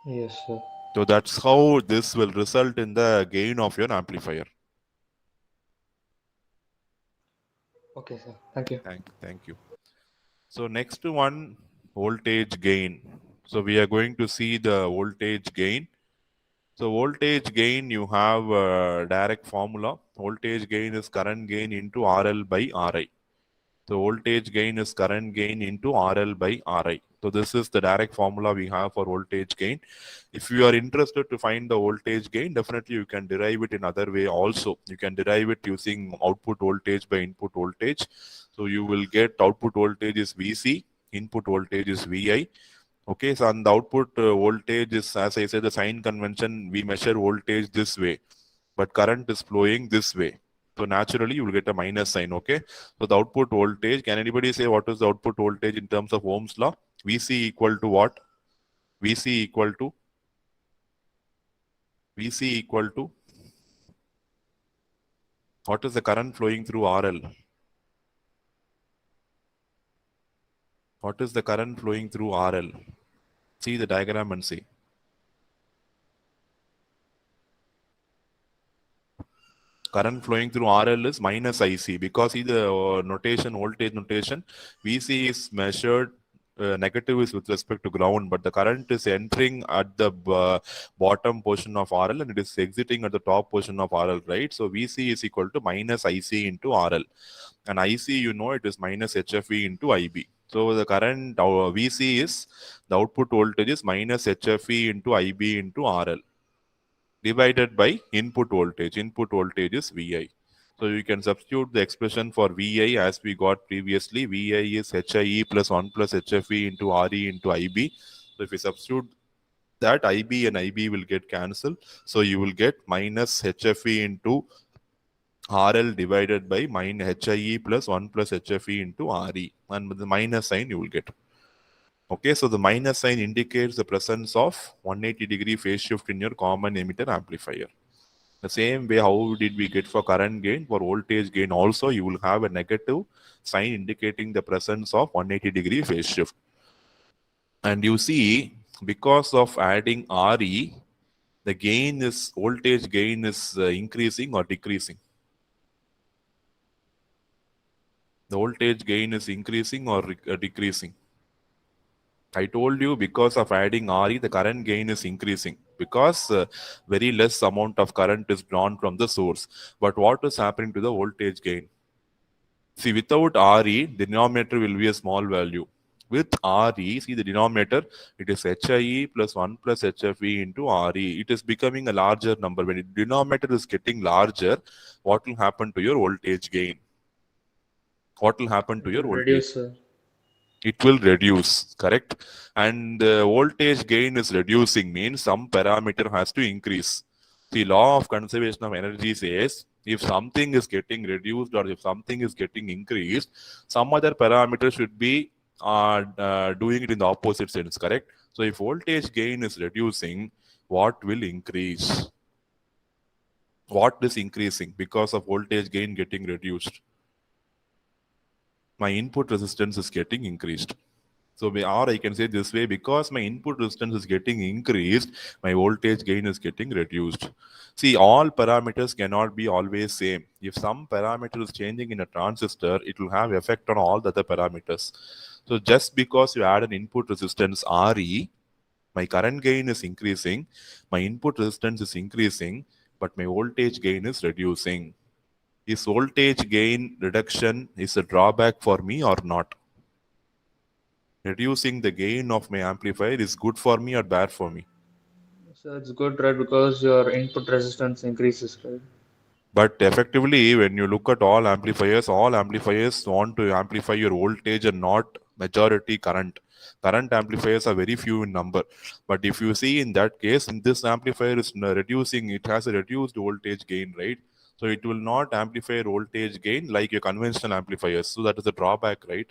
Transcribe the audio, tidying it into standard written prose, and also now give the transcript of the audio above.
Yes, sir. So that's how this will result in the gain of your amplifier. Okay, sir. Thank you. Thank you. So next one, voltage gain. So we are going to see the voltage gain. So voltage gain, you have a direct formula. Voltage gain is current gain into RL by RI. So voltage gain is current gain into RL by RI. So this is the direct formula we have for voltage gain. If you are interested to find the voltage gain, definitely you can derive it in other way also. You can derive it using output voltage by input voltage. So you will get output voltage is VC, input voltage is VI. Okay, so on the output voltage is, as I said, the sign convention, we measure voltage this way, but current is flowing this way. So naturally, you will get a minus sign, okay? So the output voltage, can anybody say what is the output voltage in terms of Ohm's law? VC equal to what? VC equal to, VC equal to, what is the current flowing through RL? What is the current flowing through RL? See the diagram and see. Current flowing through RL is minus IC because see the notation, voltage notation, VC is measured, negative is with respect to ground, but the current is entering at the bottom portion of RL and it is exiting at the top portion of RL, right? So VC is equal to minus IC into RL. And IC, you know, it is minus HFE into IB. So the current VC is, the output voltage is minus HFE into IB into RL divided by input voltage. Input voltage is VI. So you can substitute the expression for VI as we got previously. VI is HIE plus 1 plus HFE into RE into IB. So if you substitute that, IB and IB will get cancelled. So you will get minus HFE into RL divided by minus HIE plus 1 plus HFE into RE. And with the minus sign you will get. Okay, so the minus sign indicates the presence of 180-degree phase shift in your common emitter amplifier. The same way, how did we get for current gain? For voltage gain also, you will have a negative sign indicating the presence of 180-degree phase shift. And you see, because of adding RE, the gain is, voltage gain is increasing or decreasing. The voltage gain is increasing or decreasing. I told you because of adding RE, the current gain is increasing because very less amount of current is drawn from the source. But what is happening to the voltage gain? See, without RE, the denominator will be a small value. With RE, see the denominator, it is HIE plus 1 plus HFE into RE. It is becoming a larger number. When the denominator is getting larger, what will happen to your voltage gain? What will happen to It your will voltage? reduce, sir. It will reduce, correct? And the voltage gain is reducing means some parameter has to increase. The law of conservation of energy says if something is getting reduced or if something is getting increased, some other parameter should be doing it in the opposite sense, correct? So if voltage gain is reducing, what will increase? What is increasing because of voltage gain getting reduced? My input resistance is getting increased. So or I can say this way, because my input resistance is getting increased, my voltage gain is getting reduced. See, all parameters cannot be always same. If some parameter is changing in a transistor, it will have effect on all the other parameters. So just because you add an input resistance RE, my current gain is increasing, my input resistance is increasing, but my voltage gain is reducing. Is voltage gain reduction is a drawback for me or not? Reducing the gain of my amplifier is good for me or bad for me? So it's good, right? Because your input resistance increases, right? But effectively, when you look at all amplifiers want to amplify your voltage and not majority current. Current amplifiers are very few in number. But if you see in that case, in this amplifier is reducing, it has a reduced voltage gain, right? So it will not amplify voltage gain like your conventional amplifiers. So that is a drawback, right?